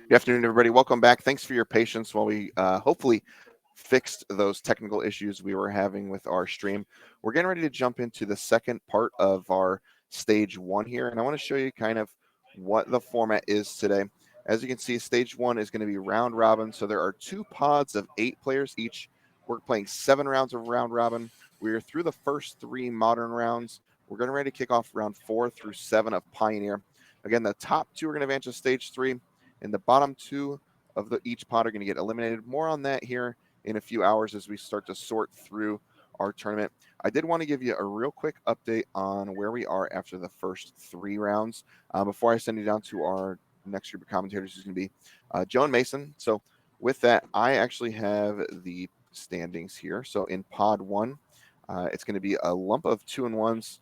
Good afternoon, everybody. Welcome back. Thanks for your patience while we hopefully fixed those technical issues we were having with our stream. We're getting ready to jump into the second part of our stage one here, and I want to show you kind of what the format is today. As you can see, stage one is going to be round robin. So there are two pods of 8 players each. We're playing 7 rounds of round robin. We're through the first 3 modern rounds. We're getting ready to kick off round 4 through 7 of Pioneer. Again, the top 2 are going to advance to stage 3. And the bottom 2 of each pod are going to get eliminated. More on that here in a few hours as we start to sort through our tournament. I did want to give you a real quick update on where we are after the first 3 rounds before I send you down to our next group of commentators, who's going to be Joe and Mason. So with that, I actually have the standings here. So in pod 1, it's going to be a lump of 2-1s.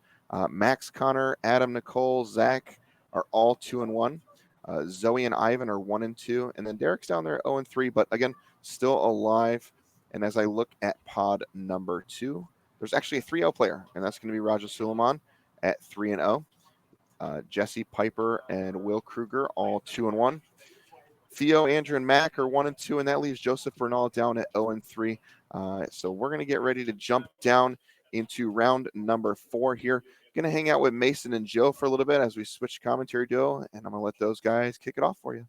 Max, Connor, Adam, Nicole, Zach are all 2-1. Zoe and Ivan are 1-2, and then Derek's down there 0-3, but again, still alive. And as I look at pod number 2, there's actually a 3-0 player, and that's going to be Raja Suleiman at 3-0. Jesse Piper and Will Kruger all 2-1. Theo, Andrew, and Mac are 1-2, and that leaves Joseph Bernal down at 0-3. So we're going to get ready to jump down into round number 4 here. Going to hang out with Mason and Joe for a little bit as we switch commentary duo, and I'm going to let those guys kick it off for you.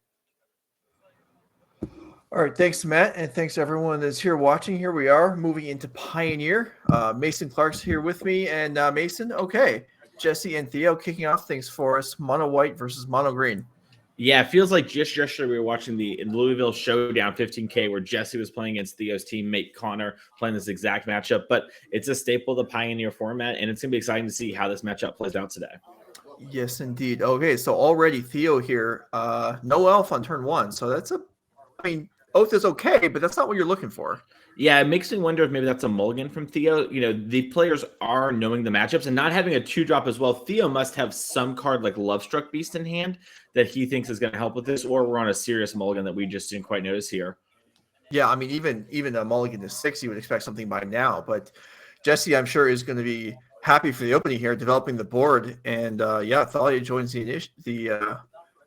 All right, thanks, Matt, and thanks to everyone that's here watching. Here we are moving into Pioneer. Mason Clark's here with me, and Mason, okay, Jesse and Theo kicking off things for us. Mono white versus mono green. Yeah, it feels like just yesterday we were watching the Louisville Showdown 15K where Jesse was playing against Theo's teammate Connor, playing this exact matchup. But it's a staple of the Pioneer format, and it's going to be exciting to see how this matchup plays out today. Yes, indeed. Okay, so already Theo here, no elf on turn 1. So that's Oath is okay, but that's not what you're looking for. Yeah, it makes me wonder if maybe that's a mulligan from Theo. You know, the players are knowing the matchups and not having a 2-drop as well. Theo must have some card like Lovestruck Beast in hand that he thinks is going to help with this, or we're on a serious mulligan that we just didn't quite notice here. Yeah, I mean, even a mulligan to 6, you would expect something by now. But Jesse, I'm sure, is going to be happy for the opening here, developing the board. And, Thalia joins the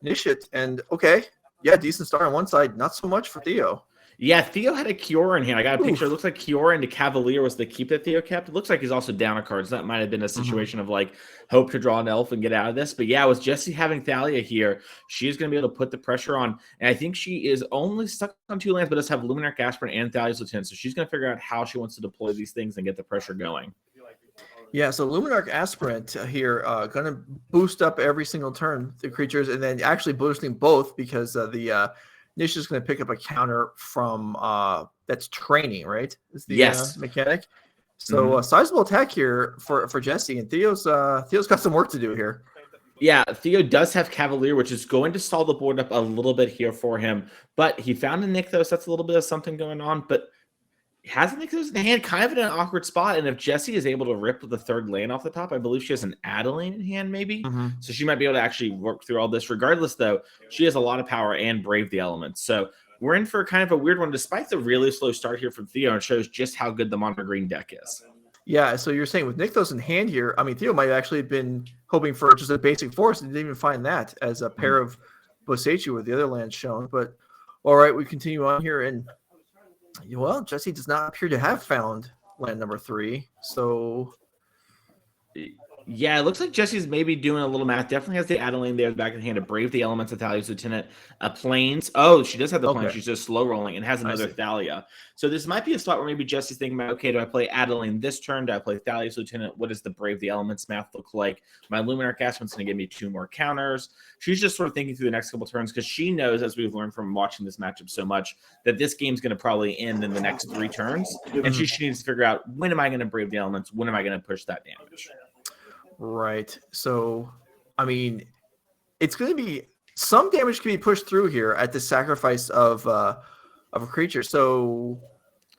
initiate. And, okay, yeah, decent start on one side. Not so much for Theo. Yeah, Theo had a Kiora in here. I got a picture. It looks like Kiora into Cavalier was the keep that Theo kept. It looks like he's also down a card. So that might have been a situation of like hope to draw an elf and get out of this. But yeah, with Jesse having Thalia here, she's going to be able to put the pressure on. And I think she is only stuck on 2 lands, but does have Luminarch Aspirant and Thalia's Lieutenant. So she's going to figure out how she wants to deploy these things and get the pressure going. Yeah, so Luminarch Aspirant here going to boost up every single turn the creatures, and then actually boosting both because the Nish is going to pick up a counter from that's training, right? Is the mechanic. So sizable attack here for Jesse, and Theo's got some work to do here. Yeah, Theo does have Cavalier, which is going to stall the board up a little bit here for him. But he found a Nykthos. That's a little bit of something going on, but has a Nykthos in the hand, kind of in an awkward spot. And if Jesse is able to rip the 3rd land off the top, I believe she has an Adeline in hand, maybe. So she might be able to actually work through all this. Regardless, though, she has a lot of power and brave the elements. So we're in for kind of a weird one, despite the really slow start here from Theo. It shows just how good the mono green deck is. Yeah, so you're saying with Nykthos in hand here, I mean, Theo might have actually been hoping for just a basic force and didn't even find that as a pair of Boseiju with the other lands shown. But all right, we continue on here, and well, Jesse does not appear to have found land number 3. So yeah, it looks like Jesse's maybe doing a little math. Definitely has the Adeline there, the back of the hand, to brave the elements of Thalia's Lieutenant. Planes. Oh, she does have the planes. She's just slow rolling and has another Thalia. So this might be a spot where maybe Jesse's thinking about, okay, do I play Adeline this turn? Do I play Thalia's Lieutenant? What does the brave the elements math look like? My Luminarch Aspirant's going to give me 2 more counters. She's just sort of thinking through the next couple turns because she knows, as we've learned from watching this matchup so much, that this game's going to probably end in the next 3 turns. And she needs to figure out, when am I going to brave the elements? When am I going to push that damage? Right. So, I mean, it's going to be some damage can be pushed through here at the sacrifice of a creature. So,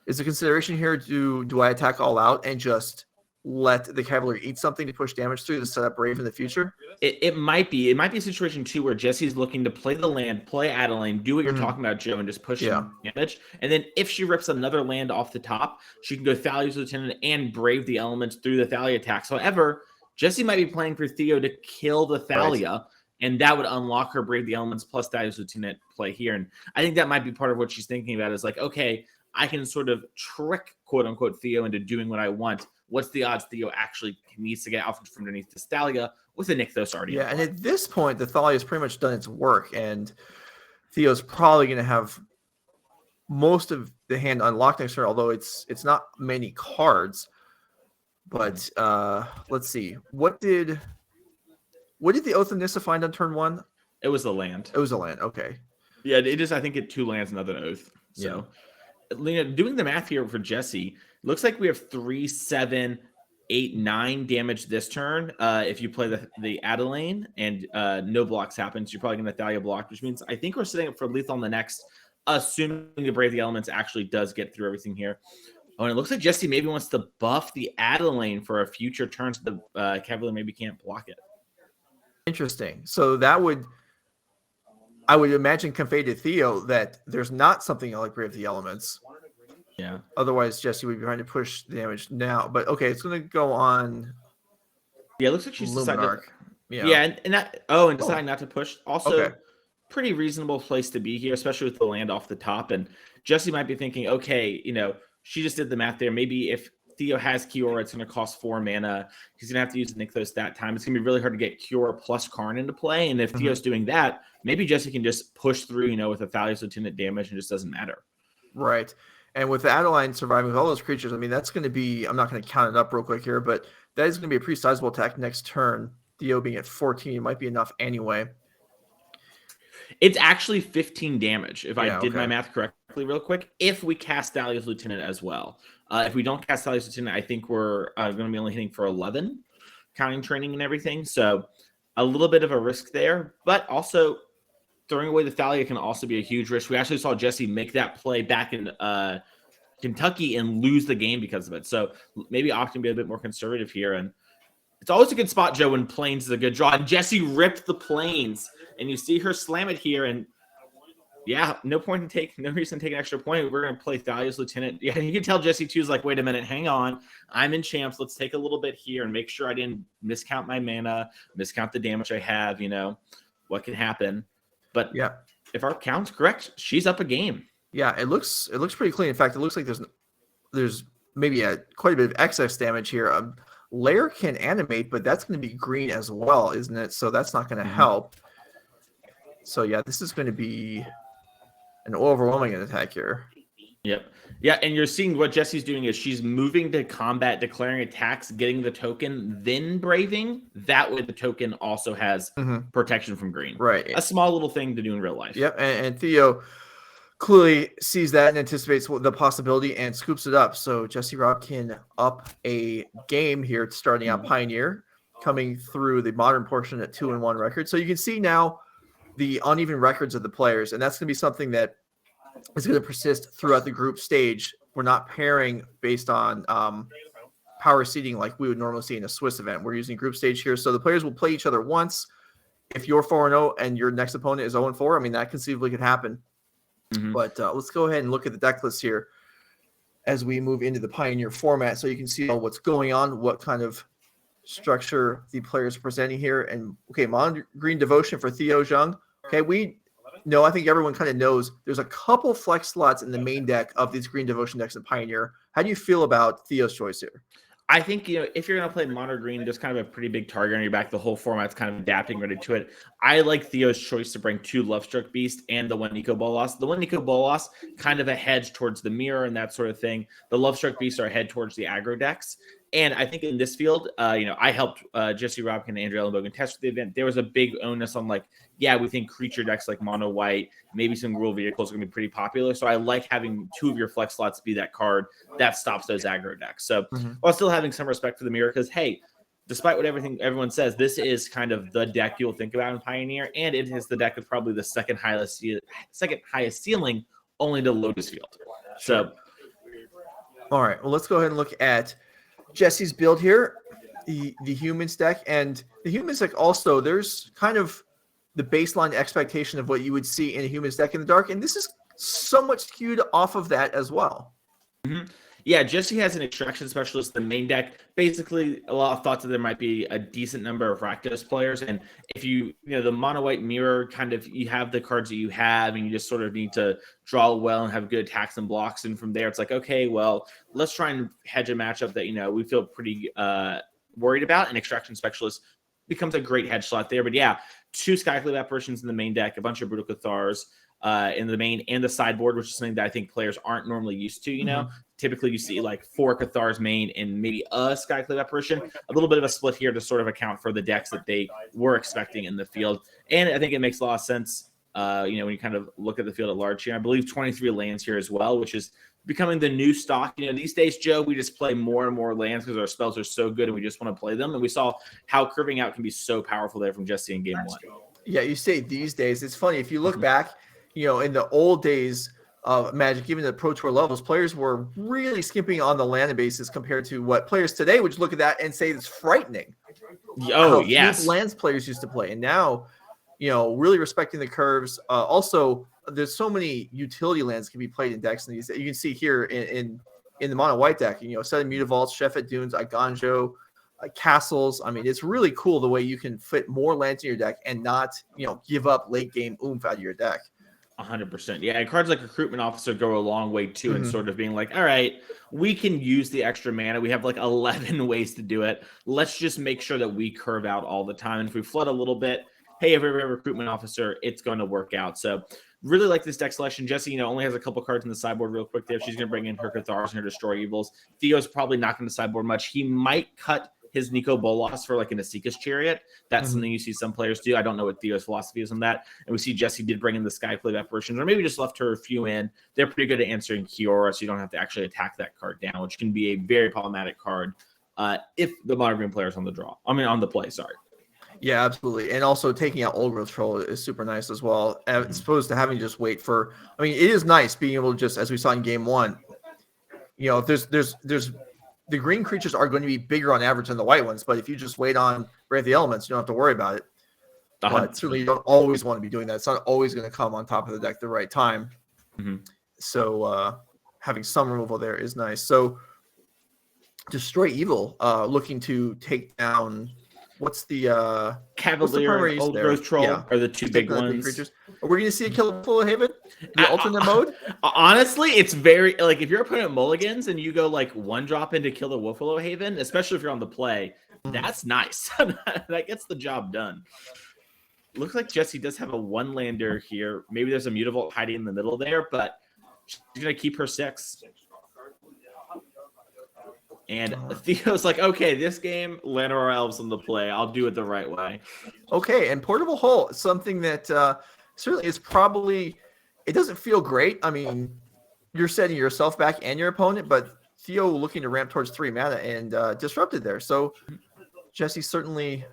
is the consideration here, do I attack all out and just let the Cavalier eat something to push damage through to set up Brave in the future? It might be. It might be a situation, too, where Jesse's looking to play the land, play Adeline, do what you're talking about, Joe, and just push some damage. And then if she rips another land off the top, she can go Thalia's Lieutenant and Brave the elements through the Thalia attacks. However, Jesse might be playing for Theo to kill the Thalia and that would unlock her Brave the Elements plus Thalia's Lieutenant play here. And I think that might be part of what she's thinking about is like, okay, I can sort of trick quote unquote Theo into doing what I want. What's the odds Theo actually needs to get out from underneath this Thalia with a Nykthos already? Yeah, and at this point, the Thalia has pretty much done its work, and Theo's probably going to have most of the hand unlocked next turn, although it's not many cards. But let's see. What did the Oath of Nissa find on turn 1? It was the land. It was a land. Okay. Yeah, it is. I think it 2 lands, another Oath. So, doing the math here for Jesse, looks like we have 3, 7, 8, 9 damage this turn. If you play the Adelaine and no blocks happens, you're probably going to Thalia block, which means I think we're setting up for lethal on the next, assuming the Brave the Elements actually does get through everything here. Oh, and it looks like Jesse maybe wants to buff the Adelaine for a future turn, so the Cavalier maybe can't block it. Interesting. So I would imagine, convey to Theo that there's not something like Brave the Elements. Yeah. Otherwise, Jesse would be trying to push the damage now. But okay, it's going to go on. Yeah, it looks like she's decided. Yeah, and deciding not to push. Also, okay. Pretty reasonable place to be here, especially with the land off the top. And Jesse might be thinking, okay, she just did the math there. Maybe if Theo has Kiora, it's going to cost 4 mana. He's going to have to use Nykthos that time. It's going to be really hard to get Kiora plus Karn into play. And if Theo's doing that, maybe Jesse can just push through, with a Thalia's Lieutenant damage and it just doesn't matter. Right. And with the Adeline surviving with all those creatures, I mean, that's going to be, I'm not going to count it up real quick here, but that is going to be a pretty sizable attack next turn. Theo being at 14 might be enough anyway. It's actually 15 damage, if I did my math correctly real quick, if we cast Thalia's Lieutenant as well. If we don't cast Thalia's Lieutenant, I think we're going to be only hitting for 11, counting training and everything. So a little bit of a risk there, but also throwing away the Thalia can also be a huge risk. We actually saw Jesse make that play back in Kentucky and lose the game because of it. So maybe opting to be a bit more conservative here. And it's always a good spot, Joe, when Plains is a good draw. And Jesse ripped the Plains, and you see her slam it here. And yeah, no reason to take an extra point. We're going to play Thalia's Lieutenant. Yeah, you can tell Jesse too is like, wait a minute, hang on. I'm in champs. Let's take a little bit here and make sure I didn't miscount my mana, miscount the damage I have. What can happen? But yeah, if our count's correct, she's up a game. Yeah, it looks pretty clean. In fact, it looks like there's maybe quite a bit of excess damage here. Lair can animate, but that's going to be green as well, isn't it? So that's not going to help. So yeah, this is going to be an overwhelming attack here. Yep. Yeah, and you're seeing what Jesse's doing is she's moving to combat, declaring attacks, getting the token, then braving. That way the token also has protection from green. Right. A small little thing to do in real life. Yep, and Theo clearly sees that and anticipates the possibility and scoops it up. So Jesse Robkin up a game here, starting out Pioneer, coming through the modern portion at 2-1 record. So you can see now the uneven records of the players, and that's going to be something that is going to persist throughout the group stage. We're not pairing based on power seeding like we would normally see in a Swiss event. We're using group stage here. So the players will play each other once. If you're 4-0 and your next opponent is 0-4, I mean, that conceivably could happen. But let's go ahead and look at the deck list here as we move into the Pioneer format, so you can see what's going on, what kind of structure the players are presenting here. And okay, Mono Green Devotion for Theo Jung. Okay, I think everyone kind of knows there's a couple flex slots in the main deck of these Green Devotion decks in Pioneer. How do you feel about Theo's choice here? I think, if you're going to play mono green, there's kind of a pretty big target on your back. The whole format's kind of adapting ready to it. I like Theo's choice to bring 2 Lovestruck Beast and the 1 Nico Bolas. The 1 Nico Bolas, kind of a hedge towards the mirror and that sort of thing. The Lovestruck Beasts are a head towards the aggro decks. And I think in this field, I helped Jesse Robkin and Andrew Ellenbogen test the event. There was a big onus on we think creature decks like mono white, maybe some rule vehicles are going to be pretty popular. So I like having 2 of your flex slots be that card that stops those aggro decks. So while still having some respect for the mirror, because hey, despite what everyone says, this is kind of the deck you'll think about in Pioneer, and it is the deck with probably the second highest ceiling, only to Lotus Field. So, all right, well, let's go ahead and look at Jesse's build here, the humans deck. And the humans deck also, there's kind of the baseline expectation of what you would see in a humans deck in the dark, and this is somewhat skewed off of that as well. Yeah, Jesse has an extraction specialist. The main deck, basically, a lot of thoughts that there might be a decent number of Rakdos players, and if the mono white mirror kind of, you have the cards that you have, and you just sort of need to draw well and have good attacks and blocks, and from there it's like, okay, well, let's try and hedge a matchup that we feel pretty worried about, and extraction specialist becomes a great hedge slot there. But yeah, 2 Skyclave apparitions in the main deck, a bunch of Brutal Cathars in the main and the sideboard, which is something that I think players aren't normally used to. Typically you see like 4 Cathars main and maybe a Skyclave apparition, a little bit of a split here to sort of account for the decks that they were expecting in the field. And I think it makes a lot of sense, when you kind of look at the field at large here. I believe 23 lands here as well, which is becoming the new stock. These days, Joe, we just play more and more lands because our spells are so good and we just want to play them. And we saw how curving out can be so powerful there from Jesse in game 1. Yeah, you say these days. It's funny. If you look back, in the old days of Magic, even the Pro Tour levels, players were really skimping on the land basis compared to what players today would look at that and say it's frightening. Oh, yes. Lands players used to play. And now, really respecting the curves. Also, there's so many utility lands can be played in decks. And you can see here in the mono white deck, 7 Mutavaults, Shefet Dunes, Iganjo, castles. I mean, it's really cool the way you can fit more lands in your deck and not, give up late game oomph out of your deck. 100%. Yeah, and cards like Recruitment Officer go a long way too, in sort of being like, all right, we can use the extra mana. We have like 11 ways to do it. Let's just make sure that we curve out all the time. And if we flood a little bit, hey, if we have a Recruitment Officer, it's going to work out. So really like this deck selection. Jesse, only has a couple cards in the sideboard real quick there. She's going to bring in her Cathars and her Destroy Evils. Theo's probably not going to sideboard much. He might cut his Nico Bolas for like an Asika's Chariot. That's something you see some players do. I don't know what Theo's philosophy is on that. And we see Jesse did bring in the Skyclave apparitions, or maybe just left her a few in. They're pretty good at answering Kiora, so you don't have to actually attack that card down, which can be a very problematic card if the Modern Green player is on the play, sorry. Yeah, absolutely. And also taking out Old Growth Troll is super nice as well, as opposed to having to just wait for, it is nice being able to just, as we saw in game 1, if there's the green creatures are going to be bigger on average than the white ones, but if you just wait on Brave of the Elements, you don't have to worry about it. But certainly you don't always want to be doing that. It's not always going to come on top of the deck at the right time. So having some removal there is nice. So Destroy Evil, looking to take down, what's the Cavalier, Old Growth Troll are the 2 big ones. Creatures. Are we going to see a kill Full Haven? The alternate mode? Honestly, it's very, like, if your opponent mulligans and you go, like, 1 drop in to kill the Wolfwillow Haven, especially if you're on the play, that's nice. That gets the job done. Looks like Jesse does have a 1-lander here. Maybe there's a Mutavault hiding in the middle there, but she's going to keep her 6. And Theo's like, okay, this game, Llanowar Elves on the play. I'll do it the right way. Okay, and Portable Hull, something that certainly is probably, it doesn't feel great. I mean, you're setting yourself back and your opponent, but Theo looking to ramp towards 3 mana and disrupted there. So Jesse's certainly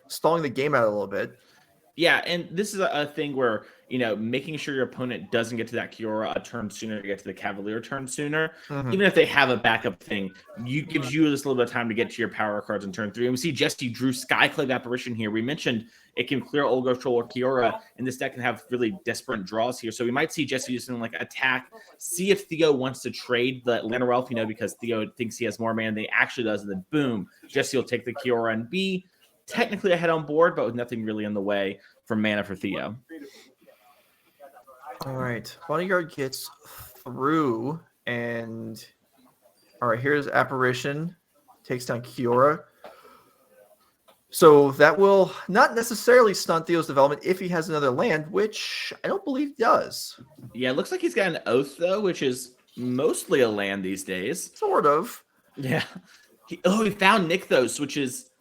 stalling the game out a little bit. Yeah, and this is a thing where, making sure your opponent doesn't get to that Kiora a turn sooner to get to the Cavalier turn sooner, even if they have a backup thing, gives you this little bit of time to get to your power cards in turn 3. And we see Jesse drew Skyclave Apparition here. We mentioned it can clear Old Growth Troll or Kiora, and this deck can have really desperate draws here. So we might see Jesse do something like attack, see if Theo wants to trade the Llanowar Elf, because Theo thinks he has more mana than he actually does, and then boom, Jesse will take the Kiora and be technically ahead on board, but with nothing really in the way for mana for Theo. All right, Bodyguard gets through, and all right, here's Apparition, takes down Kiora. So that will not necessarily stunt Theo's development if he has another land, which I don't believe he does. Yeah, it looks like he's got an Oath, though, which is mostly a land these days. Sort of. Yeah. He found Nykthos, which is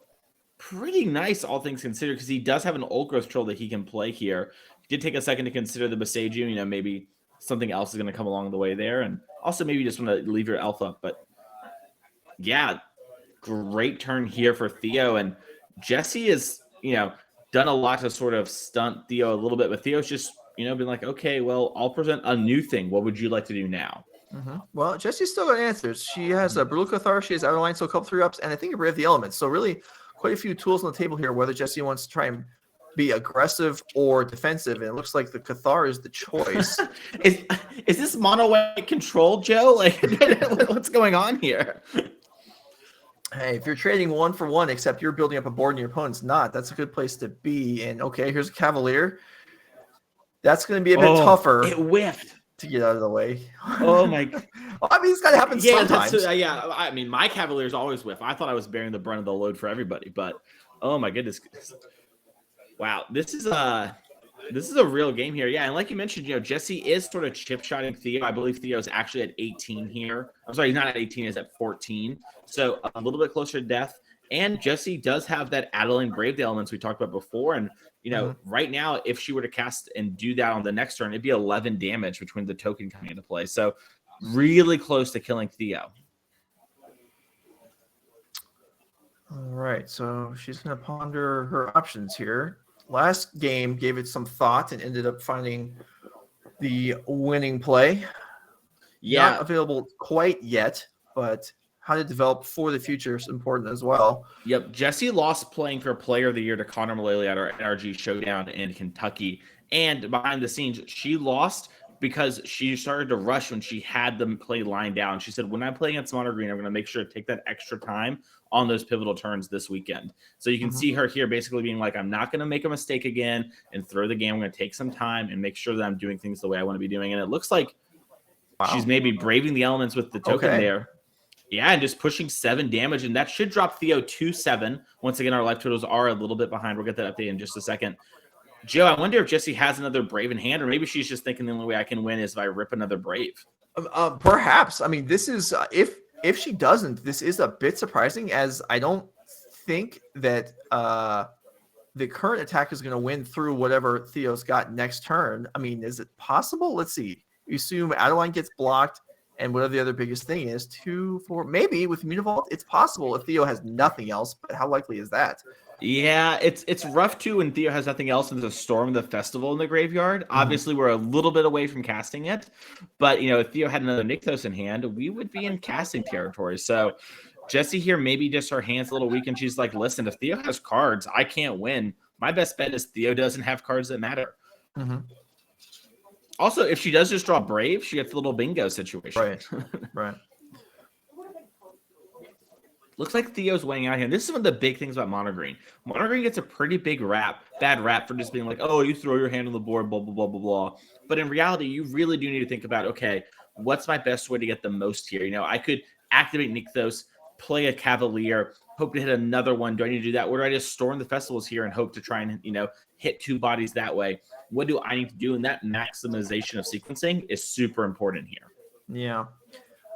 pretty nice, all things considered, because he does have an Old Growth Troll that he can play here. He did take a second to consider the Boseiju. Maybe something else is going to come along the way there. And also maybe you just want to leave your elf up. But yeah, great turn here for Theo. And Jesse has, done a lot to sort of stunt Theo a little bit. But Theo's just, been like, okay, well, I'll present a new thing. What would you like to do now? Well, Jesse's still got answers. She has a Brutal Cathar. She has Outerline, so a couple 3-ups. And I think a Brave the Elements. So really quite a few tools on the table here, whether Jesse wants to try and be aggressive or defensive, and it looks like the Cathar is the choice. Is this mono white control, Joe? Like, what's going on here? Hey, if you're trading 1-for-1, except you're building up a board and your opponent's not, that's a good place to be. And okay, here's a Cavalier. That's going to be a bit tougher. It whiffed to get out of the way. Oh my! Well, I mean, it's got to happen sometimes. Yeah, I mean, my Cavaliers always whiff. I thought I was bearing the brunt of the load for everybody, but oh my goodness! Wow, this is a real game here. Yeah, and like you mentioned, Jesse is sort of chip shotting Theo. I believe Theo's actually at 18 here. I'm sorry, he's not at 18; he's at 14. So a little bit closer to death. And Jesse does have that Adeline Brave the elements we talked about before, and right now, if she were to cast and do that on the next turn, it'd be 11 damage between the token coming into play. So really close to killing Theo. All right, so she's going to ponder her options here. Last game gave it some thought and ended up finding the winning play. Yeah. Not available quite yet, but how to develop for the future is important as well. Yep. Jesse lost playing for Player of the Year to Connor Mullally at our NRG showdown in Kentucky. And behind the scenes, she lost because she started to rush when she had them play line down. She said, when I'm playing against Mono Green, I'm going to make sure to take that extra time on those pivotal turns this weekend. So you can see her here basically being like, I'm not going to make a mistake again and throw the game. I'm going to take some time and make sure that I'm doing things the way I want to be doing. And it looks like she's maybe braving the elements with the token there. Yeah, and just pushing 7 damage, and that should drop Theo to 7. Once again, our life totals are a little bit behind. We'll get that update in just a second. Joe, I wonder if Jesse has another Brave in hand, or maybe she's just thinking the only way I can win is if I rip another Brave. Perhaps. I mean, this is if she doesn't, this is a bit surprising, as I don't think that the current attack is going to win through whatever Theo's got next turn. I mean, is it possible? Let's see. You assume Adeline gets blocked. And whatever the other biggest thing is, 2, 4, maybe with Immunivault, it's possible if Theo has nothing else, but how likely is that? Yeah, it's rough too when Theo has nothing else and there's a Storm of the Festival in the graveyard. Obviously, we're a little bit away from casting it, but if Theo had another Nykthos in hand, we would be in casting territory. So Jesse here, maybe just her hand's a little weak, and she's like, listen, if Theo has cards, I can't win. My best bet is Theo doesn't have cards that matter. Also, if she does just draw Brave, she gets a little bingo situation. Right. Looks like Theo's weighing out here. This is one of the big things about Mono Green. Mono Green gets a pretty big bad rap for just being like, oh, you throw your hand on the board, blah, blah, blah, blah, blah. But in reality, you really do need to think about, okay, what's my best way to get the most here? I could activate Nykthos, play a Cavalier, hope to hit another one. Do I need to do that? Or do I just storm the festivals here and hope to try and, hit 2 bodies that way? What do I need to do? And that maximization of sequencing is super important here. Yeah.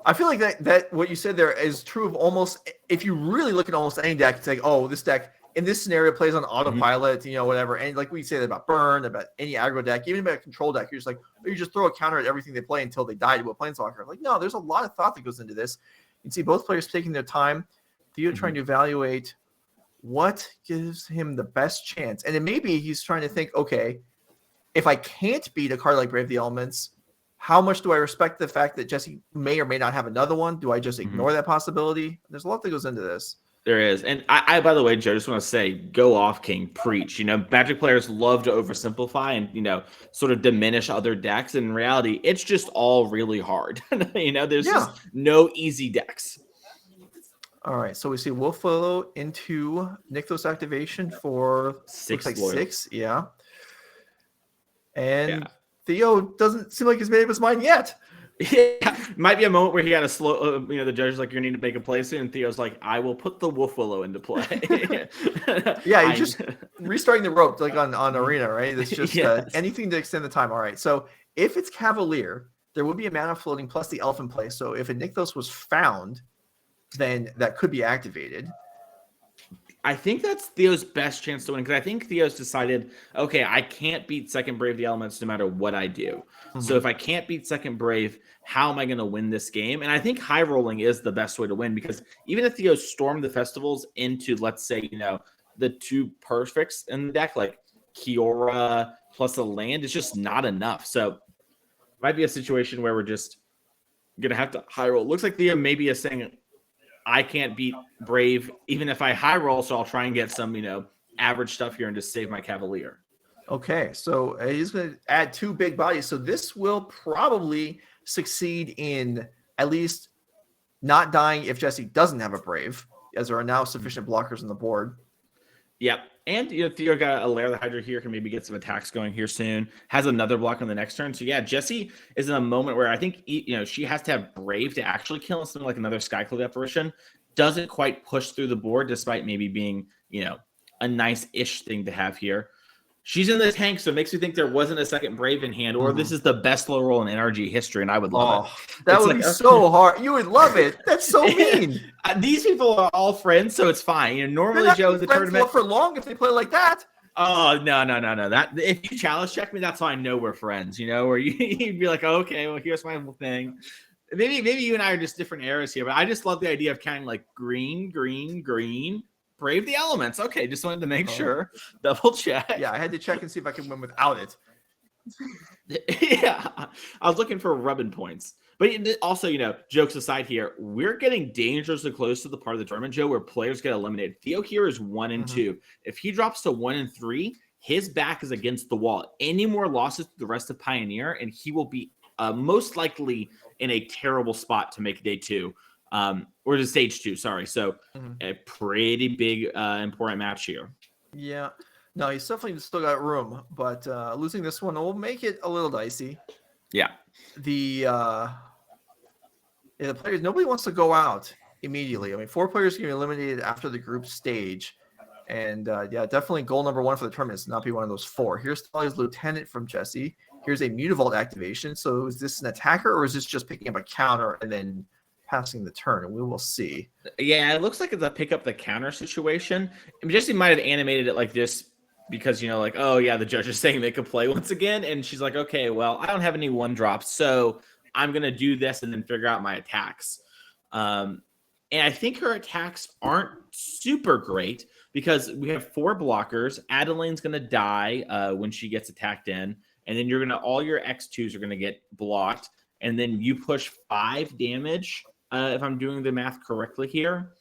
I feel like that what you said there is true of almost, if you really look at almost any deck, it's like, oh, this deck in this scenario plays on autopilot, whatever. And like we say that about Burn, about any aggro deck, even about a control deck, you're just like, you just throw a counter at everything they play until they die to a Planeswalker. Like, no, there's a lot of thought that goes into this. You can see both players taking their time. Theo trying to evaluate what gives him the best chance. And then maybe he's trying to think, okay, if I can't beat a card like Brave the Elements, how much do I respect the fact that Jesse may or may not have another one? Do I just ignore that possibility? There's a lot that goes into this. There is. And I by the way, Joe, just want to say, go off, King, preach. Magic players love to oversimplify and, sort of diminish other decks. And in reality, it's just all really hard. There's just no easy decks. All right, so we see Wolfwillow into Nykthos activation for 6. Yeah. And Theo doesn't seem like he's made up his mind yet. Yeah, might be a moment where he had a slow, the judge is like, you need to make a play soon. And Theo's like, I will put the Wolfwillow into play. Yeah, he's just restarting the rope like on Arena, right? It's just anything to extend the time. All right, so if it's Cavalier, there will be a mana floating plus the elf in play. So if a Nykthos was found, then that could be activated. I think that's Theo's best chance to win, because I think Theo's decided, okay, I can't beat second Brave the Elements no matter what I do. So if I can't beat second Brave, how am I going to win this game? And I think high rolling is the best way to win, because even if Theo stormed the festivals into, let's say, the 2 perfects in the deck, like Kiora plus a land, it's just not enough. So it might be a situation where we're just going to have to high roll. It looks like Theo maybe is saying, I can't beat Brave even if I high roll, so I'll try and get some, average stuff here and just save my Cavalier. Okay, so he's going to add 2 big bodies. So this will probably succeed in at least not dying if Jesse doesn't have a Brave, as there are now sufficient blockers on the board. Yep. And Theo got a Lair of the Hydra here, can maybe get some attacks going here soon. Has another block on the next turn. So yeah, Jesse is in a moment where I think she has to have Brave to actually kill something like another Skyclave apparition. Doesn't quite push through the board, despite maybe being a nice-ish thing to have here. She's in the tank, so it makes me think there wasn't a second Brave in hand, or this is the best low roll in NRG history, and I would love it. That would be so hard. You would love it. That's so mean. These people are all friends, so it's fine. Normally, Joe, the tournament for long if they play like that. Oh no! That if you challenge check me, that's how I know we're friends. Or you'd be like, oh, okay, well, here's my thing. Maybe you and I are just different eras here, but I just love the idea of counting like green, Brave the elements. Okay, just wanted to make sure. Double check. Yeah, I had to check and see if I could win without it. Yeah, I was looking for rubbing points. But also, jokes aside here, we're getting dangerously close to the part of the tournament, Joe, where players get eliminated. Theo here is 1 and 2. If he drops to 1 and 3, his back is against the wall. Any more losses to the rest of Pioneer, and he will be most likely in a terrible spot to make day 2. Or to stage 2, sorry. So a pretty big, important match here. Yeah. No, he's definitely still got room, but losing this one will make it a little dicey. Yeah. The players, nobody wants to go out immediately. I mean, 4 players can be eliminated after the group stage. And definitely goal number 1 for the tournament is to not be one of those 4. Here's Talia's Lieutenant from Jesse. Here's a Mutavault activation. So is this an attacker, or is this just picking up a counter and then passing the turn? And we will see. Yeah, it looks like it's a pick up the counter situation. I mean, Jesse might have animated it like this because, oh, yeah, the judge is saying they could play once again. And she's like, okay, well, I don't have any 1-drops, so I'm going to do this and then figure out my attacks. And I think her attacks aren't super great because we have 4 blockers. Adelaine's going to die when she gets attacked in. And then all your X2s are going to get blocked. And then you push 5 damage, if I'm doing the math correctly here.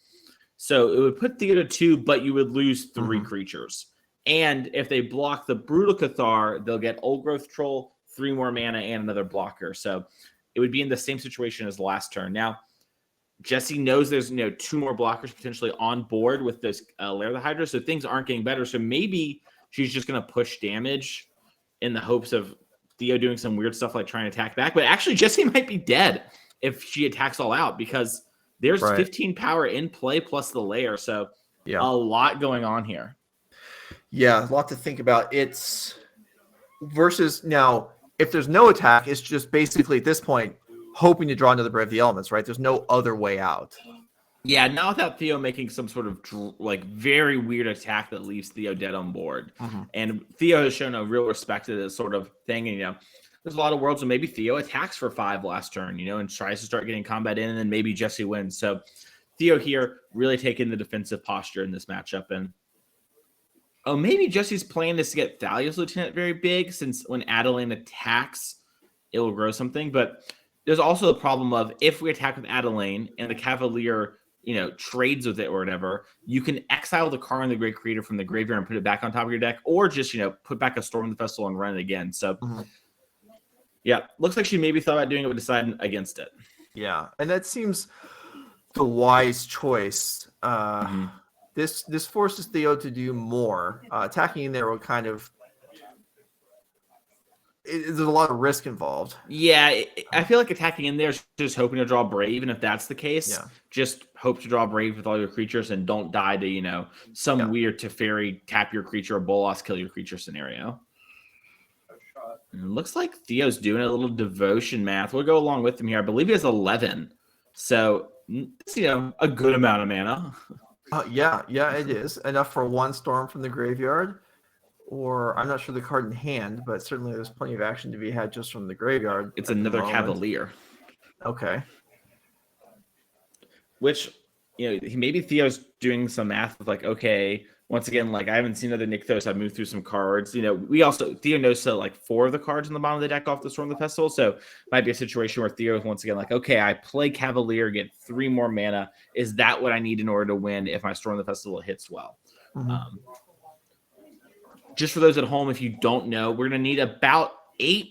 So it would put Theo to 2, but you would lose 3 creatures. And if they block the Brutal Cathar, they'll get Old Growth Troll, 3 more mana, and another blocker. So it would be in the same situation as the last turn. Now, Jesse knows there's 2 more blockers potentially on board with this Lair of the Hydra, so things aren't getting better. So maybe she's just going to push damage in the hopes of Theo doing some weird stuff like trying to attack back. But actually, Jesse might be dead if she attacks all out because there's 15 power in play plus the layer. So a lot going on here. Yeah, a lot to think about. It's versus now, if there's no attack, it's just basically at this point hoping to draw another Brave the Elements, right? There's no other way out. Yeah, not without Theo making some sort of very weird attack that leaves Theo dead on board. And Theo has shown a real respect to this sort of thing. And, there's a lot of worlds where maybe Theo attacks for 5 last turn, and tries to start getting combat in, and then maybe Jesse wins. So Theo here really taking the defensive posture in this matchup. And maybe Jesse's plan is to get Thalia's Lieutenant very big, since when Adelaine attacks, it will grow something. But there's also the problem of if we attack with Adelaine and the Cavalier, trades with it or whatever, you can exile the card in the Great Creator from the graveyard and put it back on top of your deck, or just, put back a Storm the Festival and run it again. So, yeah, looks like she maybe thought about doing it but decided against it. Yeah, and that seems the wise choice. This forces Theo to do more. Attacking in there will kind of... there's a lot of risk involved. Yeah, I feel like attacking in there is just hoping to draw Brave, and if that's the case, just hope to draw Brave with all your creatures and don't die to, some weird Teferi tap your creature or Bolas kill your creature scenario. And it looks like Theo's doing a little devotion math. We'll go along with him here. I believe he has 11. So, it's, a good amount of mana. Yeah, it is. Enough for 1 Storm from the graveyard. Or I'm not sure the card in hand, but certainly there's plenty of action to be had just from the graveyard. It's another Cavalier. Okay. Which, maybe Theo's doing some math with okay, once again, I haven't seen other Nykthos. I've moved through some cards. Theo knows 4 of the cards on the bottom of the deck off the Storm of the Festival. So it might be a situation where Theo is once again okay, I play Cavalier, get 3 more mana. Is that what I need in order to win if my Storm of the Festival hits well? just for those at home, if you don't know, we're going to need about 8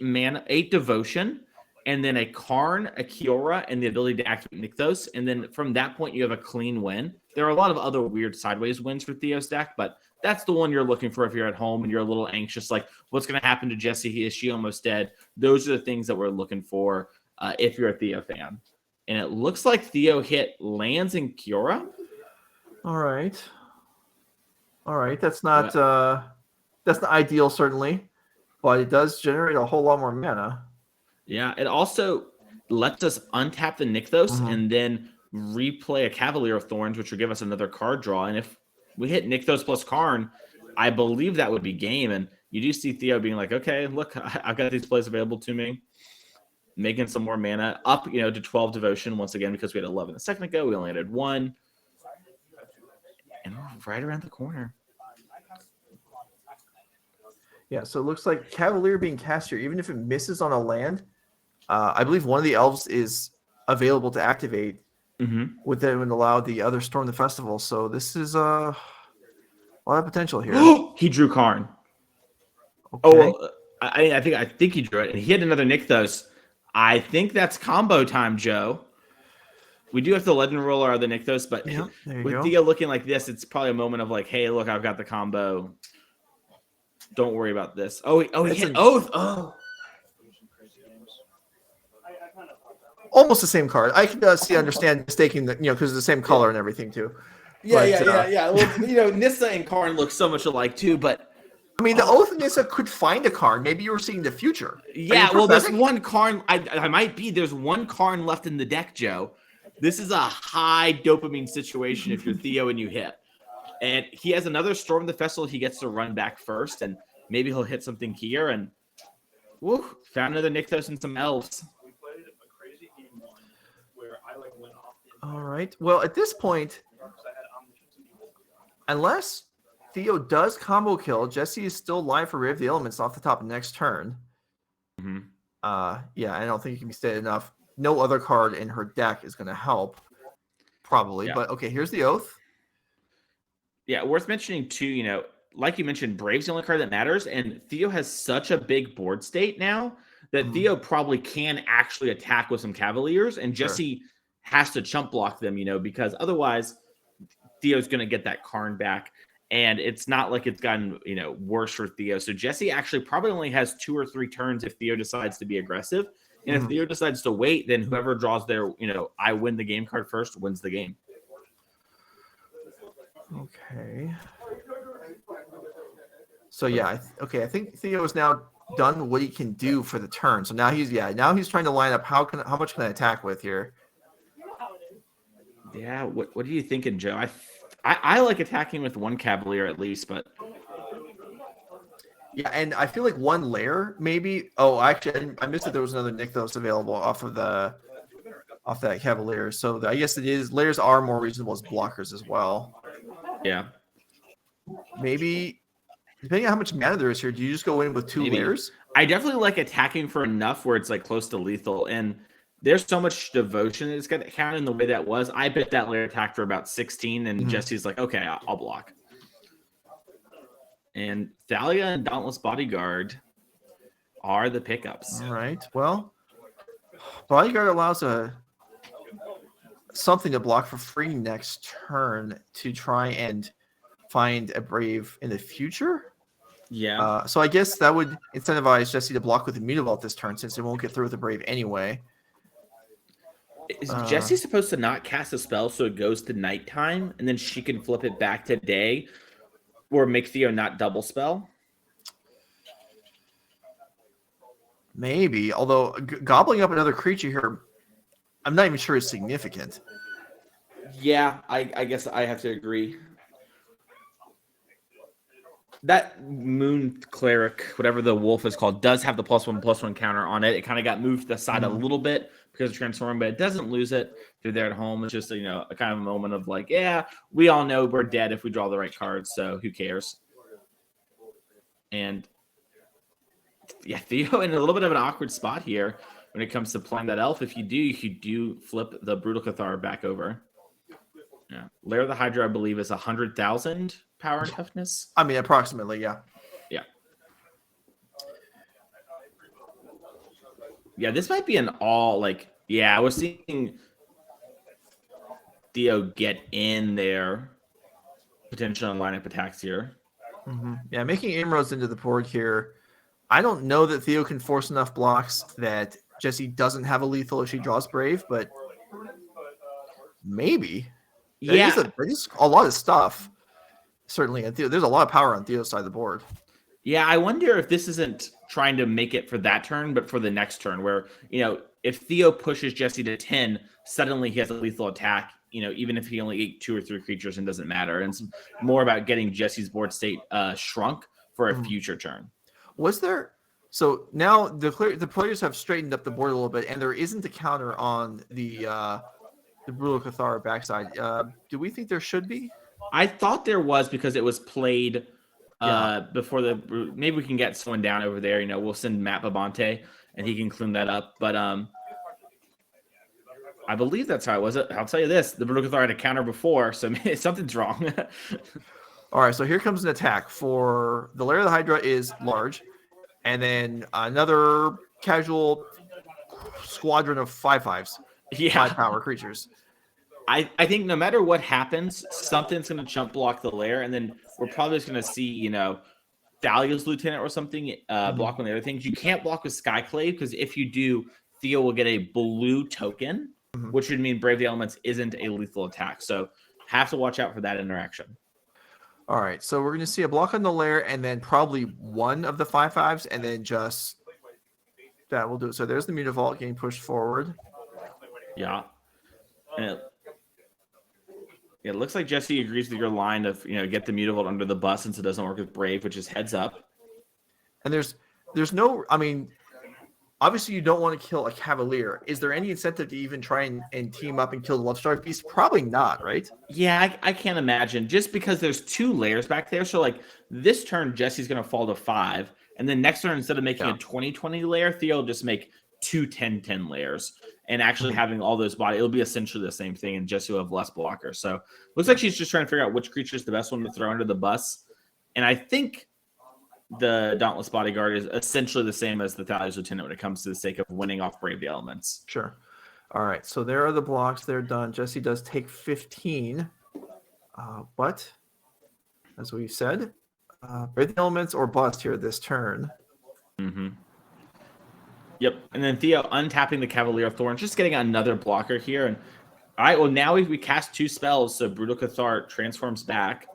devotion, and then a Karn, a Kiora, and the ability to activate Nykthos. And then from that point, you have a clean win. There are a lot of other weird sideways wins for Theo's deck, but that's the one you're looking for if you're at home and you're a little anxious, like what's going to happen to Jessie? Is she almost dead? Those are the things that we're looking for if you're a Theo fan. And it looks like Theo hit lands and Kiora. All right. That's not ideal, certainly, but it does generate a whole lot more mana. Yeah, it also lets us untap the Nykthos and then replay a Cavalier of Thorns, which will give us another card draw. And if we hit Nykthos plus Karn, I believe that would be game. And you do see Theo being like, okay, look, I've got these plays available to me. Making some more mana up, to 12 devotion once again, because we had 11 a second ago. We only added 1. And we're right around the corner. Yeah, so it looks like Cavalier being cast here, even if it misses on a land, I believe one of the elves is available to activate, would then allow the other Storm the Festival. So this is a lot of potential here. He drew Karn. Okay. Oh, I think he drew it, and he hit another Nykthos. I think that's combo time, Joe. We do have to legend roll our other Nykthos, but with Theo looking like this, it's probably a moment of like, hey, look, I've got the combo. Don't worry about this. Oh, he hit Oath. Oh. Almost the same card. I can understand mistaking that, because it's the same color and everything too. Yeah. Well, Nissa and Karn look so much alike too, but I mean, the Oath and Nissa could find a Karn. Maybe you were seeing the future. Yeah, well, there's one Karn. I might be. There's one Karn left in the deck, Joe. This is a high dopamine situation if you're Theo and you hit. And he has another Storm the Festival he gets to run back first, and maybe he'll hit something here. And found another Nykthos and some elves. All right. Well, at this point, unless Theo does combo kill, Jessie is still live for Ray of the Elements off the top of next turn. I don't think it can be stated enough. No other card in her deck is going to help, probably. Yeah. But okay, here's the Oath. Yeah, worth mentioning too, like you mentioned, Brave's the only card that matters, and Theo has such a big board state now that Theo probably can actually attack with some Cavaliers, and Jessie has to chump block them, because otherwise Theo's going to get that Karn back. And it's not like it's gotten, worse for Theo. So Jessie actually probably only has 2 or 3 turns if Theo decides to be aggressive. And if Theo decides to wait, then whoever draws their, I win the game card first wins the game. Okay. So I think Theo is now done what he can do for the turn. So now he's trying to line up how much can I attack with here? Yeah, what are you thinking, Joe? I like attacking with 1 Cavalier at least, but yeah, and I feel like 1 layer maybe. Oh, actually, I missed that there was another Nykthos available off that Cavalier. So I guess it is layers are more reasonable as blockers as well. Yeah, maybe depending on how much mana there is here, do you just go in with 2 layers? I definitely like attacking for enough where it's like close to lethal, and there's so much devotion that's going to count in the way that was. I bet that layer attacked for about 16, and Jessie's like, okay, I'll block. And Thalia and Dauntless Bodyguard are the pickups. All right. Well, Bodyguard allows something to block for free next turn to try and find a Brave in the future. Yeah. So I guess that would incentivize Jessie to block with Immutable at this turn, since it won't get through with the Brave anyway. Is Jessie supposed to not cast a spell so it goes to nighttime and then she can flip it back to day, or make Theo not double spell? Maybe, although gobbling up another creature here, I'm not even sure is significant. Yeah, I guess I have to agree. That Moon Cleric, whatever the wolf is called, does have the +1/+1 counter on it. It kind of got moved to the side a little bit because of transforming, but it doesn't lose it. If you're there at home, it's just a kind of a moment of like, yeah, we all know we're dead if we draw the right cards, so who cares? And yeah, Theo in a little bit of an awkward spot here when it comes to playing that elf. If you do flip the Brutal Cathar back over. Yeah, Lair of the Hydra, I believe, is 100,000 power and toughness. I mean, approximately, yeah. Yeah, this might be an all I was seeing Theo get in there, potential lineup attacks here. Mm-hmm. Yeah, making inroads into the board here. I don't know that Theo can force enough blocks that Jesse doesn't have a lethal if she draws Brave, but maybe. Yeah, that is a lot of stuff. Certainly, and there's a lot of power on Theo's side of the board. Yeah, I wonder if this isn't trying to make it for that turn, but for the next turn, where if Theo pushes Jesse to 10, suddenly he has a lethal attack. Even if he only ate 2 or 3 creatures, and doesn't matter. And it's more about getting Jesse's board state shrunk for a future turn. Was there? So now the players have straightened up the board a little bit, and there isn't a counter on the Brutal Cathara backside. Do we think there should be? I thought there was, because it was played before maybe we can get someone down over there. We'll send Matt Babante and he can clean that up. But I believe that's how it was. I'll tell you this: the Brutal Cathara had a counter before, so something's wrong. All right, so here comes an attack for the Lair of the Hydra is large, and then another casual squadron of 5/5s, 5-power creatures. I think no matter what happens, something's going to chump block the Lair, and then we're probably just going to see, Thalia's Lieutenant or something block one of the other things. You can't block with Skyclave, because if you do, Theo will get a blue token, which would mean Brave the Elements isn't a lethal attack. So have to watch out for that interaction. All right, so we're going to see a block on the Lair, and then probably one of the 5/5s, and then just that will do it. So there's the Mutavault getting pushed forward. Yeah. And it looks like Jesse agrees with your line of, get the Mutavault under the bus since it doesn't work with Brave, which is heads up. And there's no, obviously you don't want to kill a Cavalier. Is there any incentive to even try and team up and kill the Lovestrike Beast? Probably not, right? Yeah, I can't imagine. Just because there's 2 layers back there. So this turn, Jesse's going to fall to 5. And then next turn, instead of making a 20-20 layer, Theo will just make 2 10-10 layers. And actually having all those bodies, it'll be essentially the same thing, and Jesse will have less blockers. So looks like she's just trying to figure out which creature is the best one to throw under the bus. And I think the Dauntless Bodyguard is essentially the same as the Thalia's Lieutenant when it comes to the sake of winning off Brave the Elements. Sure. All right, so there are the blocks. They're done. Jesse does take 15. But, as we said, Brave the Elements or bust here this turn. Mm-hmm. Yep, and then Theo untapping the Cavalier of Thorns, just getting another blocker here. And all right, well, now we cast 2 spells, so Brutal Cathar transforms back.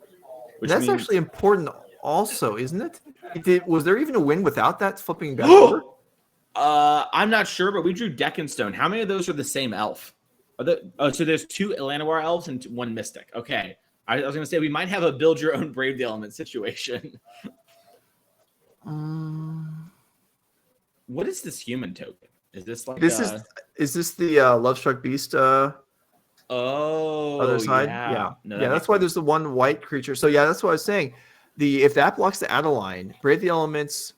That's actually important also, isn't it? Was there even a win without that flipping back over? I'm not sure, but we drew Deckenstone. How many of those are the same elf? So there's 2 Llanowar elves and 1 Mystic. Okay. I was going to say we might have a build your own Brave the Element situation. What is this human token? Is this is this the Lovestruck Beast other side? Yeah. No, that's why there's the 1 white creature. So that's what I was saying. If that blocks the Adeline, Brave the Elements,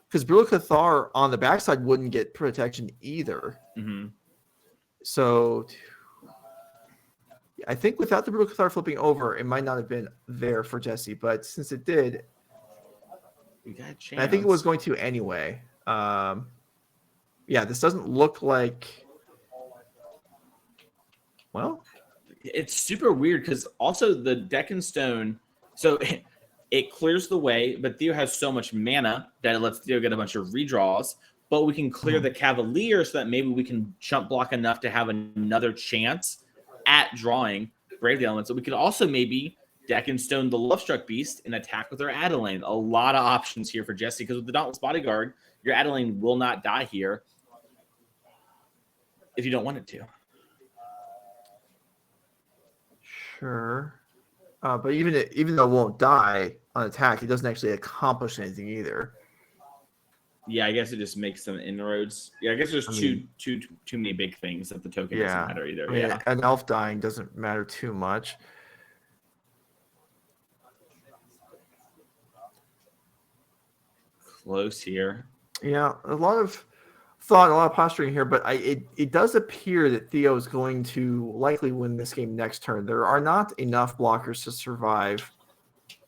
because Brutal Cathar on the backside wouldn't get protection either. Mm-hmm. So I think without the Brutal Cathar flipping over, it might not have been there for Jesse, but since it did, we got a chance. I think it was going to anyway. This doesn't look like. Well, it's super weird because also the Deckenstone, so it clears the way, but Theo has so much mana that it lets Theo get a bunch of redraws. But we can clear the Cavalier so that maybe we can chump block enough to have another chance at drawing Brave the Elements. So we could also maybe Deckenstone the Lovestruck Beast and attack with our Adeline. A lot of options here for Jesse because with the Dauntless Bodyguard, your Adeline will not die here if you don't want it to. Sure. But even though it won't die on attack, it doesn't actually accomplish anything either. Yeah, I guess it just makes some inroads. Yeah, I guess there's too many big things that the token doesn't matter either. An elf dying doesn't matter too much. Close here. Yeah, a lot of thought, a lot of posturing here, but it does appear that Theo is going to likely win this game next turn. There are not enough blockers to survive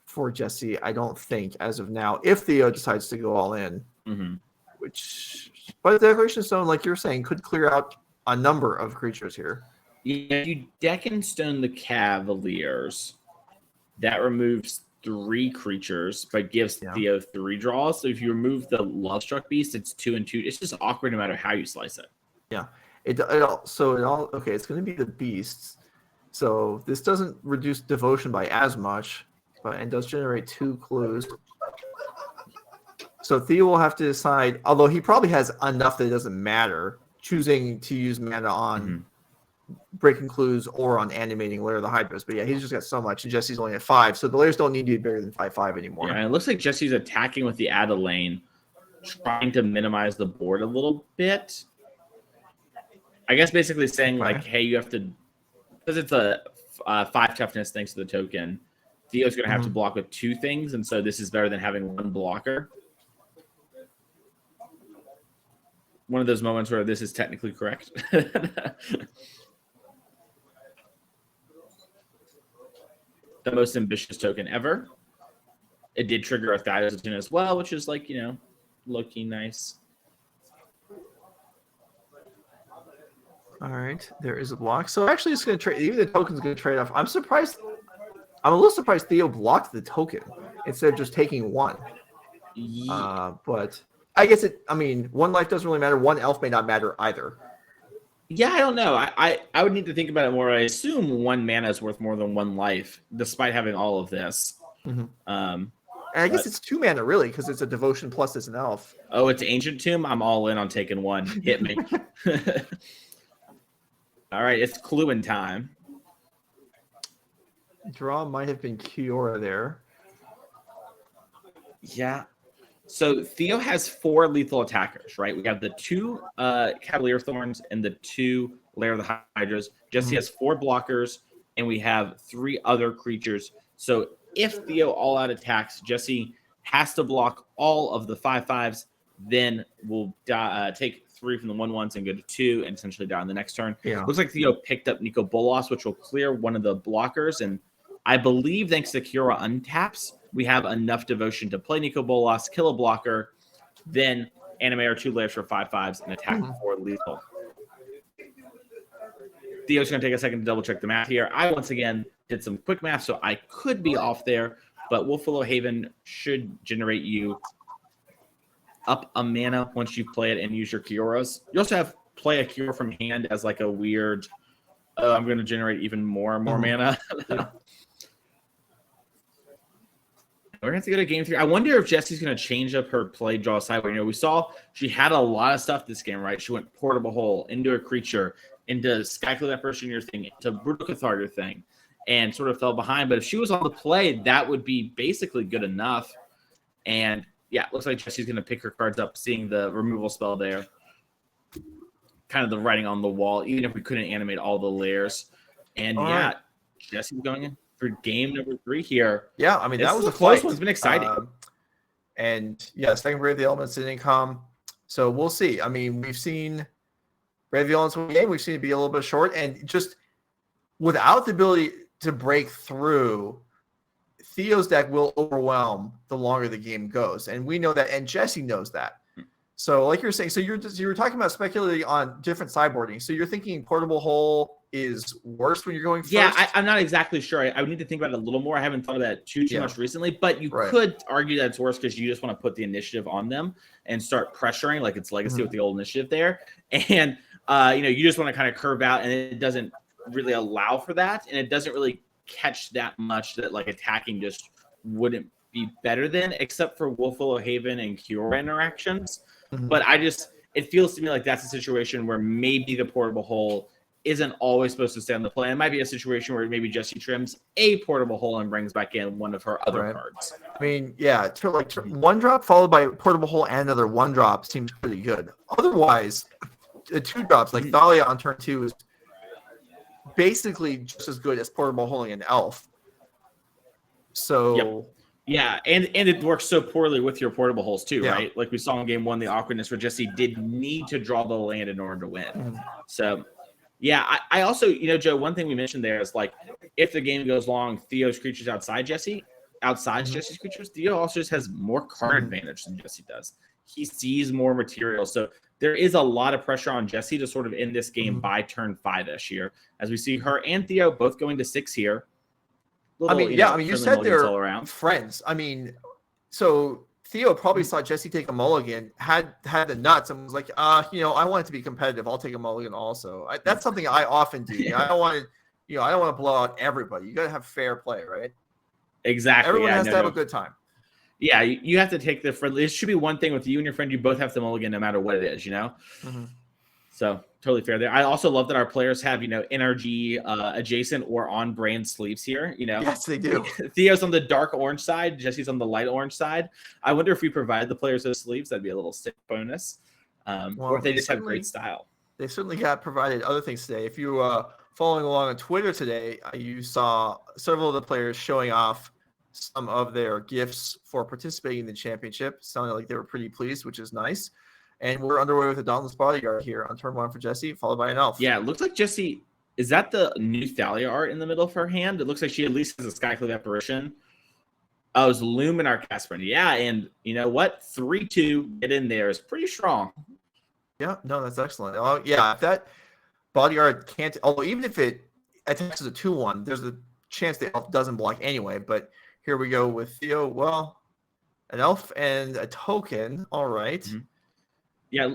for Jesse, I don't think, as of now, if Theo decides to go all in, which But the Declaration Stone, like you're saying, could clear out a number of creatures here. If you deck and stone the Cavaliers, that removes 3 creatures, but gives Theo 3 draws. So if you remove the Lovestruck Beast, it's 2 and 2. It's just awkward no matter how you slice it. Yeah. Okay, it's going to be the beasts. So this doesn't reduce devotion by as much, and does generate 2 clues. So Theo will have to decide, although he probably has enough that it doesn't matter, choosing to use mana on breaking clues or on animating Lair of the Hydras. But yeah, he's just got so much, and Jesse's only at 5, so the Lairs don't need to be bigger than 5/5 anymore. Yeah, it looks like Jesse's attacking with the Adelaine, trying to minimize the board a little bit. I guess basically saying like, hey, you have to, because it's a 5 toughness thanks to the token, Theo's going to have to block with 2 things, and so this is better than having 1 blocker. One of those moments where this is technically correct. The most ambitious token ever. It did trigger a Thalia's as well, which is like, low-key nice. All right, there is a block. So actually, it's going to trade. Even the token's going to trade off. I'm a little surprised Theo blocked the token instead of just taking 1. But I guess 1 life doesn't really matter. 1 elf may not matter either. Yeah, I don't know. I would need to think about it more. I assume 1 mana is worth more than 1 life, despite having all of this. And I guess it's 2 mana, really, because it's a devotion plus it's an elf. Oh, it's Ancient Tomb? I'm all in on taking 1. Hit me. All right, it's clue-in time. Draw might have been Kiora there. Yeah. So Theo has 4 lethal attackers, right? We have the 2 Cavalier Thorns and the 2 Lair of the Hydras. Jesse has 4 blockers, and we have 3 other creatures. So if Theo all-out attacks, Jesse has to block all of the 5/5s, then we'll take 3 from the 1/1s and go to 2 and essentially die on the next turn. Yeah. Looks like Theo picked up Nico Bolas, which will clear one of the blockers. And I believe thanks to Kiora untaps, we have enough devotion to play Nico Bolas, kill a blocker, then animate our 2 Lairs for 5/5s and attack for lethal. Theo's going to take a second to double check the math here. I once again did some quick math, so I could be off there, but Wolfwillow Haven should generate you up a mana once you play it and use your Kioras. You also have play a Kiora from hand as like a weird, I'm going to generate even more mana. We're going to have to go to game 3. I wonder if Jesse's going to change up her play draw sideboard. We saw she had a lot of stuff this game, right? She went Portable Hole, into a creature, into Skyclave that first junior thing, into Brutal Catharter thing, and sort of fell behind. But if she was on the play, that would be basically good enough. And yeah, looks like Jesse's going to pick her cards up, seeing the removal spell there. Kind of the writing on the wall, even if we couldn't animate all the layers. And right. Jesse's going in for game number 3 here. Yeah, that was a close one. It's been exciting. Second Brave of the Elements didn't come. So we'll see. We've seen Brave of the Elements win the game. We've seen it be a little bit short. And just without the ability to break through, Theo's deck will overwhelm the longer the game goes. And we know that, and Jesse knows that. So like you're saying, so you were talking about speculating on different sideboarding. So you're thinking Portable Hole is worse when you're going first? Yeah, I'm not exactly sure. I would need to think about it a little more. I haven't thought of that too much recently, but you could argue that it's worse because you just want to put the initiative on them and start pressuring like it's Legacy with the old initiative there. And, you just want to kind of curve out, and it doesn't really allow for that. And it doesn't really catch that much that like attacking just wouldn't be better than, except for Wolfwillow Haven and Kiora interactions. But it feels to me like that's a situation where maybe the Portable Hole isn't always supposed to stay on the play. It might be a situation where maybe Jesse trims a Portable Hole and brings back in one of her other cards. 1 drop followed by Portable Hole and another 1 drop seems pretty good. Otherwise, the 2 drops like Thalia on turn 2 is basically just as good as Portable Holing an elf. So. Yep. Yeah, and it works so poorly with your Portable Holes too, right? Like we saw in game 1, the awkwardness where Jesse did need to draw the land in order to win. So, yeah, I also, Joe, one thing we mentioned there is like if the game goes long, Theo's creatures outside Jesse's creatures, Theo also just has more card advantage than Jesse does. He sees more material. So there is a lot of pressure on Jessie to sort of end this game by turn 5-ish here, as we see her and Theo both going to 6 here. I mean, you said they're all around friends. I mean, so Theo probably saw Jessie take a mulligan, had the nuts, and was like, I want it to be competitive. I'll take a mulligan also. That's something I often do. I don't want to blow out everybody. You got to have fair play, right? Exactly. Everyone has to have a good time. Yeah, you have to take the friendly. It should be one thing with you and your friend. You both have to mulligan no matter what it is, So totally fair there. I also love that our players have, NRG adjacent or on brand sleeves here. Yes, they do. Theo's on the dark orange side. Jesse's on the light orange side. I wonder if we provide the players those sleeves, that'd be a little sick bonus. Or if they just have great style. They certainly got provided other things today. If you following along on Twitter today, you saw several of the players showing off some of their gifts for participating in the championship. Sounded like they were pretty pleased, which is nice. And we're underway with a Dauntless Bodyguard here on turn 1 for Jessie, followed by an elf. Yeah, it looks like Jessie, is that the new Thalia art in the middle of her hand? It looks like she at least has a Skyclave Apparition. Oh, it's Luminarch Aspirant. Yeah, and you know what? 3-2, get in there is pretty strong. Yeah, no, that's excellent. Oh, yeah, if that Bodyguard can't, although even if it attacks as a 2-1, there's a chance the elf doesn't block anyway. But here we go with Theo. Well, an elf and a token. All right. Mm-hmm. Yeah.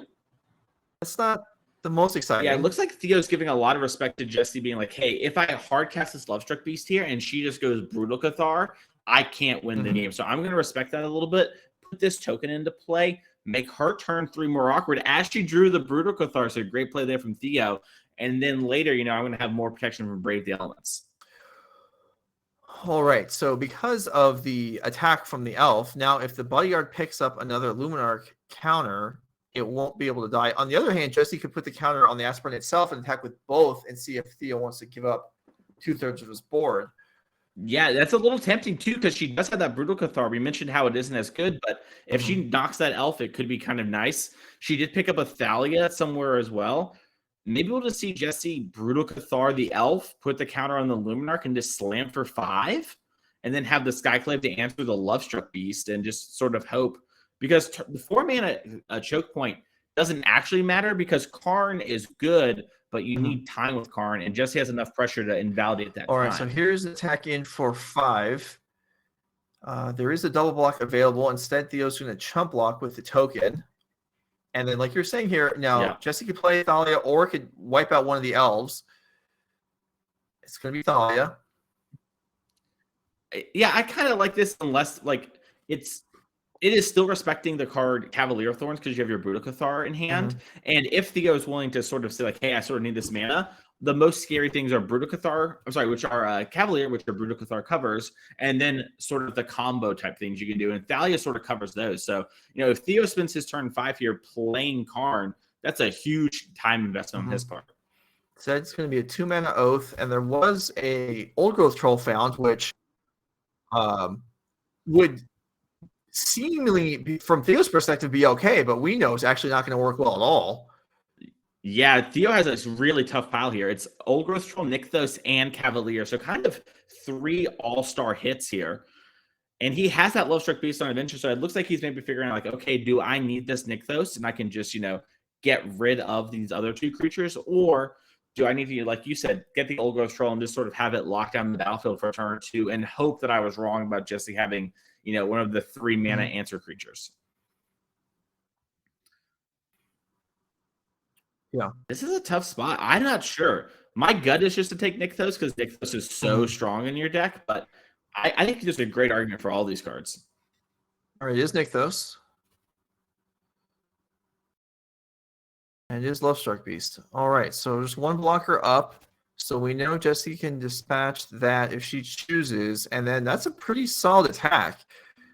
That's not the most exciting. Yeah, it looks like Theo's giving a lot of respect to Jessie, being like, hey, if I hard cast this Lovestruck Beast here and she just goes Brutal Cathar, I can't win the game. So I'm going to respect that a little bit, put this token into play, make her turn 3 more awkward as she drew the Brutal Cathar. So great play there from Theo. And then later, I'm going to have more protection from Brave the Elements. All right, so because of the attack from the elf, now if the Bodyguard picks up another Luminarch counter, it won't be able to die. On the other hand, Jessie could put the counter on the Aspirant itself and attack with both and see if Theo wants to give up 2/3 of his board. Yeah, that's a little tempting too, because she does have that Brutal Cathar. We mentioned how it isn't as good, but if she knocks that elf, it could be kind of nice. She did pick up a Thalia somewhere as well. Maybe we'll just see Jessie Brutal Cathar the elf, put the counter on the Luminarch, and just slam for 5, and then have the Skyclave to answer the Lovestruck Beast and just sort of hope. Because the 4-mana choke point doesn't actually matter because Karn is good, but you need time with Karn, and Jessie has enough pressure to invalidate that. All right, so here's the attack in for 5. There is a double block available. Instead, Theo's going to chump block with the token. And then, like you're saying here, now Jessie could play Thalia or could wipe out one of the elves. It's going to be Thalia. Yeah, I kind of like this unless, it is still respecting the card Cavalier Thorns because you have your Brutal Cathar in hand. And if Theo is willing to sort of say, hey, I sort of need this mana, the most scary things are Brutal Cathar, which are Cavalier, which are Brutal Cathar covers, and then sort of the combo type things you can do. And Thalia sort of covers those. So, if Theo spends his turn 5 here playing Karn, that's a huge time investment on his part. So it's going to be a 2-mana Oath, and there was a Old Growth Troll found, which would seemingly, from Theo's perspective, be okay, but we know it's actually not going to work well at all. Yeah, Theo has a really tough pile here. It's Old Growth Troll, Nykthos, and Cavalier. So kind of 3 all-star hits here. And he has that Lovestruck Beast on Adventure, so it looks like he's maybe figuring out, okay, do I need this Nykthos? And I can just, get rid of these other 2 creatures? Or do I need to, like you said, get the Old Growth Troll and just sort of have it locked down the battlefield for a turn or 2 and hope that I was wrong about Jessie having, one of the 3-mana answer creatures? Yeah. This is a tough spot. I'm not sure. My gut is just to take Nykthos because Nykthos is so strong in your deck, but I think there's a great argument for all these cards. All right, it is Nykthos. And it is Lovestruck Beast. All right, so there's 1 blocker up. So we know Jessie can dispatch that if she chooses, and then that's a pretty solid attack.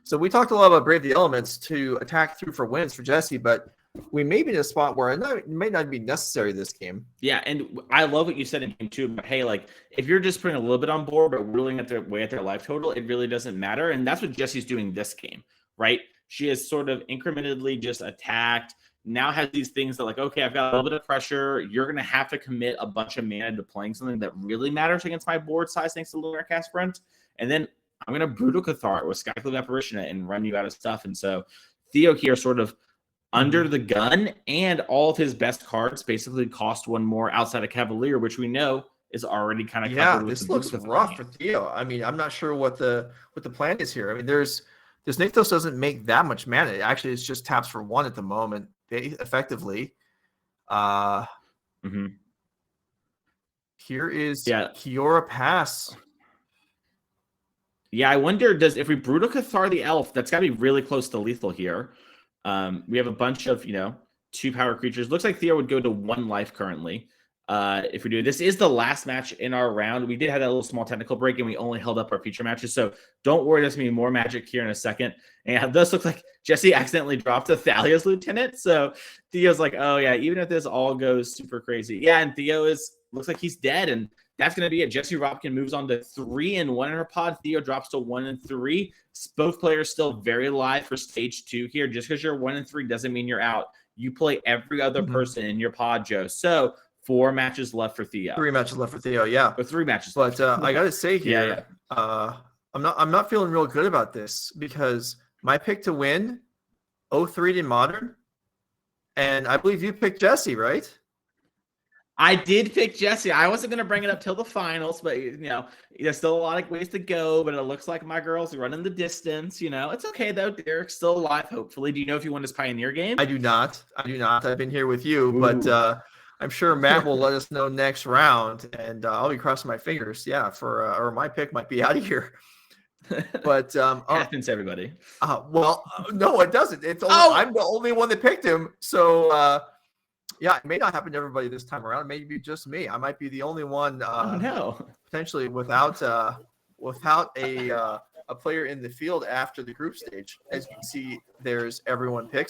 So we talked a lot about Brave the Elements to attack through for wins for Jessie, but we may be in a spot where it may not be necessary this game. Yeah, and I love what you said in game 2 about, hey, if you're just putting a little bit on board but ruling at their life total, it really doesn't matter. And that's what Jessie's doing this game, right? She has sort of incrementally just attacked, now has these things that okay, I've got a little bit of pressure. You're going to have to commit a bunch of mana to playing something that really matters against my board size thanks to Lunar Aspirant. And then I'm going to Brutal Cathar with Skyclave Apparition and run you out of stuff. And so Theo here sort of under the gun, and all of his best cards basically cost one more outside of Cavalier, which we know is already kind of covered with this the looks rough for Theo. I mean, I'm not sure what the plan is here. I mean, this Nykthos doesn't make that much mana. Actually, it's just taps for 1 at the moment, effectively. Here is Kiora Pass. Yeah, I wonder, if we Brutal Cathar the Elf, that's got to be really close to lethal here. We have a bunch of, 2-power creatures. Looks like Theo would go to 1 life currently. If we do, this is the last match in our round. We did have that little small technical break, and we only held up our feature matches. So don't worry, there's going to be more magic here in a second. And this looks like Jesse accidentally dropped a Thalia's Lieutenant. So Theo's like, oh yeah, even if this all goes super crazy. Yeah, and Theo looks like he's dead, and that's going to be it. Jesse Robkin moves on to 3-1 in her pod. Theo drops to 1-3. Both players still very live for stage 2 here. Just because you're 1-3 doesn't mean you're out. You play every other person in your pod, Joe. So 4 matches left for Theo. 3 matches left for Theo, yeah. Or 3 matches. But I got to say here, I'm not feeling real good about this because my pick to win 0-3 in Modern, and I believe you picked Jesse, right? I did pick Jesse. I wasn't going to bring it up till the finals, but there's still a lot of ways to go. But it looks like my girls are running the distance. It's okay though. Derek's still alive. Hopefully, do you know if you won his Pioneer game? I do not. I've been here with you, but I'm sure Matt will let us know next round, and I'll be crossing my fingers. Yeah, or my pick might be out of here. But happens to everybody. Well, no, it doesn't. It's I'm the only one that picked him, so. Yeah, it may not happen to everybody this time around. It may be just me. I might be the only one potentially without a player in the field after the group stage. As you can see, there's everyone's pick.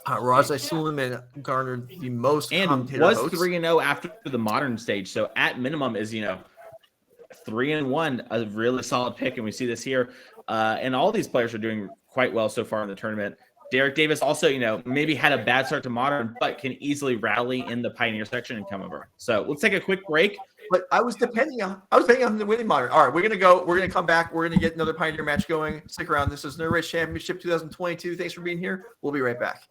Rajai Suleiman garnered the most and was 3-0 after the Modern stage. So at minimum is 3-1, a really solid pick, and we see this here. And all these players are doing quite well so far in the tournament. Derek Davis also, maybe had a bad start to Modern, but can easily rally in the Pioneer section and come over. So let's take a quick break. But I was betting on the winning Modern. All right, we're gonna come back. We're gonna get another Pioneer match going. Stick around. This is NRG Championship 2022. Thanks for being here. We'll be right back.